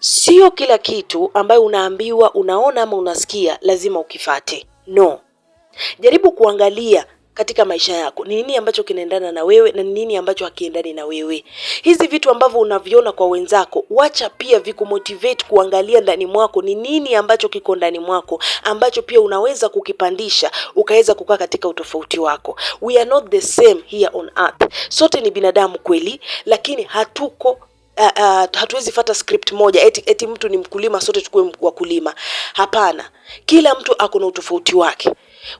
Sio kila kitu ambayo unaambiwa, unaona ama unasikia lazima ukifate. No. Jaribu kuangalia katika maisha yako ni nini ambacho kinaendana na wewe na nini ambacho hakiendani na wewe. Hizi vitu ambavyo unaviona kwa wenzako, wacha pia vikumotivate kuangalia ndani mwako ni nini ambacho kiko ndani mwako ambacho pia unaweza kukipandisha ukaweza kukaa katika utofauti wako. We are not the same here on earth. Sote ni binadamu kweli, lakini hatuwezi fata script moja eti mtu ni mkulima sote tukue wakulima. Hapana. Kila mtu ako na utofauti wake.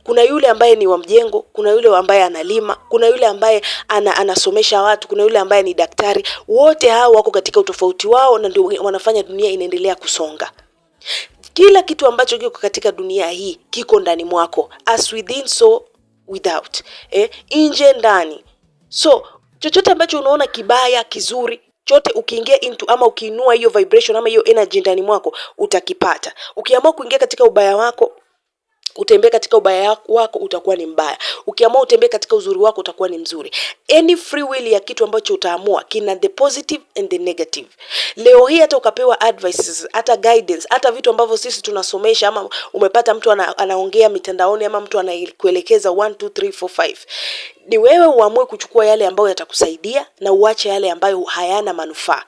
Kuna yule ambaye ni wa mjengo, kuna yule ambaye analima, kuna yule ambaye anasomesha watu, kuna yule ambaye ni daktari. Wote hao wako katika utofauti wao na ndio wanafanya dunia inaendelea kusonga. Kila kitu ambacho kiko katika dunia hii kiko ndani mwako, as within so without. Nje ndani. So chochote ambacho unaona kibaya, kizuri, chote ukiingia into ama ukiinua hiyo vibration ama hiyo energy ndani mwako utakipata. Ukiamua kuingia katika ubaya wako, utembee katika ubaya wako utakuwa ni mbaya. Ukiamua utembee katika uzuri wako utakuwa ni mzuri. Any free will ya kitu ambacho utaamua kina the positive and the negative. Leo hii hata ukapewa advices, hata guidance, hata vitu ambavyo sisi tunasomesha ama umepata mtu anaongea mitandaoni ama mtu anakuelekeza 1 2 3 4 5. Ni wewe uamue kuchukua yale ambayo yatakusaidia na uache yale ambayo hayana manufaa.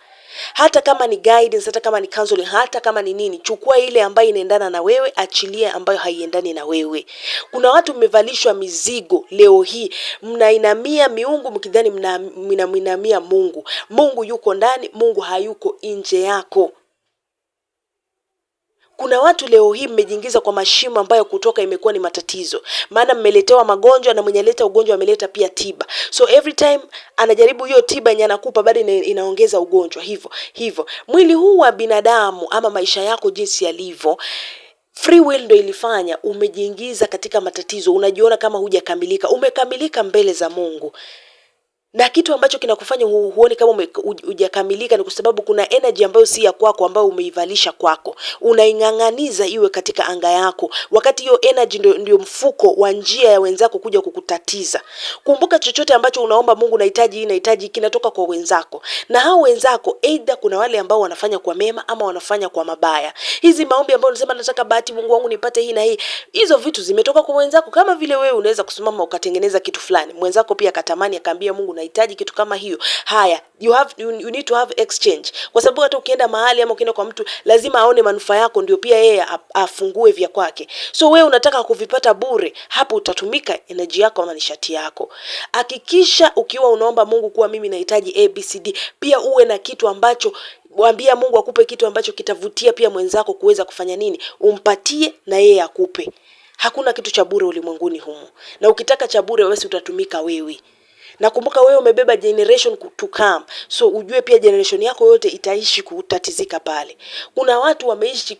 Hata kama ni guidance, hata kama ni counseling, hata kama ni nini, chukua ile ambayo inaendana na wewe, achilia ambayo haiendani na wewe. Kuna watu mmevalishwa mizigo leo hii, mnainamia miungu mkidhani mnainamia Mungu. Mungu yuko ndani, Mungu hayuko nje yako. Kuna watu leo hii mmejiingiza kwa mashimo ambayo kutoka imekuwa ni matatizo. Maana mmeletewa magonjwa na mwenye leta ugonjwa ameleta pia tiba. So every time anajaribu hiyo tiba yenye anakupa bado inaongeza ugonjwa. Hivyo. Mwili huu wa binadamu ama maisha yako jinsi yalivyo, free will ndio ilifanya umejiingiza katika matatizo. Unajiona kama hujakamilika. Umekamilika mbele za Mungu. Na kitu ambacho kinakufanya huoni kama hujakamilika ni kwa sababu kuna energy ambayo si ya kwako ambayo umeivalisha kwako. Unaing'ang'aniza iwe katika anga yako. Wakati hiyo energy ndio mfuko wa njia ya wenzako kuja kukutatiza. Kumbuka chochote ambacho unaomba Mungu nahitaji kinatoka kwa wenzako. Na hao wenzako either kuna wale ambao wanafanya kwa mema ama wanafanya kwa mabaya. Hizi maombi ambayo unasema nataka bahati Mungu wangu nipate hii na hii, hizo vitu zimetoka kwa wenzako. Kama vile wewe unaweza kusimama ukatengeneza kitu fulani, mwenzako pia akatamani akaambia Mungu nahitaji kitu kama hiyo. Haya, you need to have exchange. Kwa sababu hata ukienda mahali ama ukienda kwa mtu lazima aone manufaa yako ndio pia yeye afungue vya kwake. So wewe unataka kuvipata bure, hapo utatumika energy yako ama nishati yako. Hakikisha ukiwa unaomba Mungu kuwa mimi nahitaji ABCD, pia uwe na kitu ambacho mwambia Mungu akupe kitu ambacho kitavutia pia mwenzako kuweza kufanya nini? Umpatie na yeye akupe. Hakuna kitu cha bure ulimwenguni humu. Na ukitaka cha bure wewe utatumika wewe. Na kumbuka wewe umebeba generation to come. So ujue pia generation yako yote itaishi kutatizika pale. Kuna watu wameishi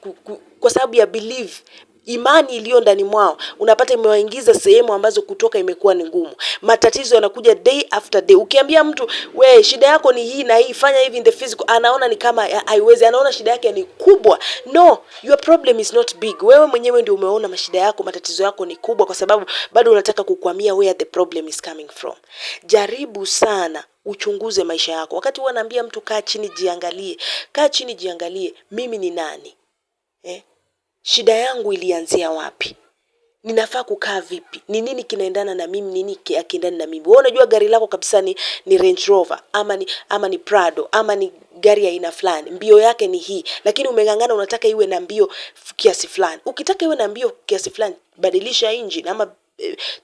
kwa sababu ya belief, imani iliyo ndani mwao. Unapata imewaingiza sehemu ambazo kutoka imekuwa ni ngumu. Matatizo yanakuja day after day. Ukiambia mtu, we shida yako ni hii na hii, fanya hivi in the physical, anaona ni kama haiwezi, anaona shida yake ni kubwa. No, your problem is not big. Wewe mwenyewe ndio umeona mashida yako, matatizo yako ni kubwa kwa sababu bado unataka kukwamia where the problem is coming from. Jaribu sana uchunguze maisha yako. Wakati huwa naambia mtu kaa chini jiangalie. Kaa chini jiangalie, mimi ni nani? Shida yangu ilianzia wapi? Ninafaa kukaa vipi? Ni nini kinaendana na mimi, nini hakiendani na mimi? Wewe unajua gari lako kabisa ni Range Rover ama ni Prado ama ni gari ya aina fulani. Mbio yake ni hii, lakini umeng'ang'ana unataka iwe na mbio kiasi fulani. Ukitaka iwe na mbio kiasi fulani, badilisha engine ama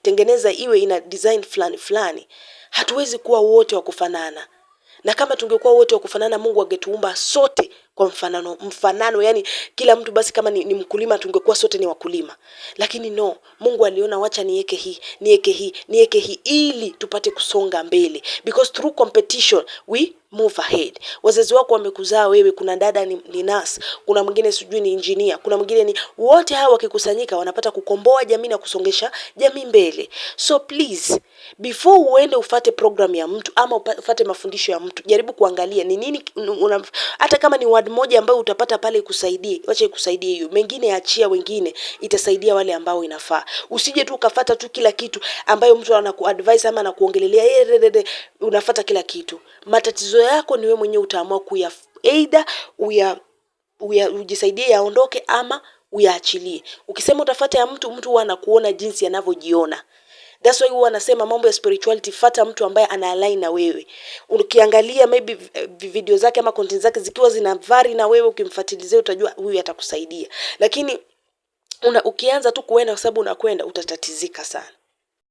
tengeneza iwe ina design fulani. Hatuwezi kuwa wote wa kufanana. Na kama tungekuwa wote wa kufanana, Mungu angetuumba sote kwa mfanano, yani kila mtu basi kama ni mkulima tungekuwa sote ni wakulima. Lakini no, Mungu aliona wacha niweke hii ili tupate kusonga mbele, because through competition we move ahead. Wazazi wako wamekuzaa wewe, kuna dada ni nurse, kuna mwingine sijui ni engineer, kuna mwingine ni, wote hao wakikusanyika wanapata kukomboa jamii na kusongesha jamii mbele. So please, before uende ufate program ya mtu ama ufate mafundisho ya mtu, jaribu kuangalia ni nini hata kama ni word moja ambayo utapata pale ikusaidie, wacha ikusaidie hiyo. Mengine achia wengine, itasaidia wale ambao inafaa. Usije tu ukafuata tu kila kitu ambayo mtu anakuadvise ama anakuongelelea unafuata kila kitu. Matatizo yako ni wewe mwenyewe utaamua either ujisaidie yaondoke ama uyaachilie. Ukisema utafuata ya mtu huwa anakuona jinsi anavyojiona. That's why huwa anasema mambo ya spirituality, fuata mtu ambaye ana align na wewe. Ukiangalia maybe video zake ama content zake zikiwa zina vari na wewe, ukimfuatilizia utajua huyu atakusaidia. Lakini ukianza tu kuenda kwa sababu unakwenda, utatatizika sana.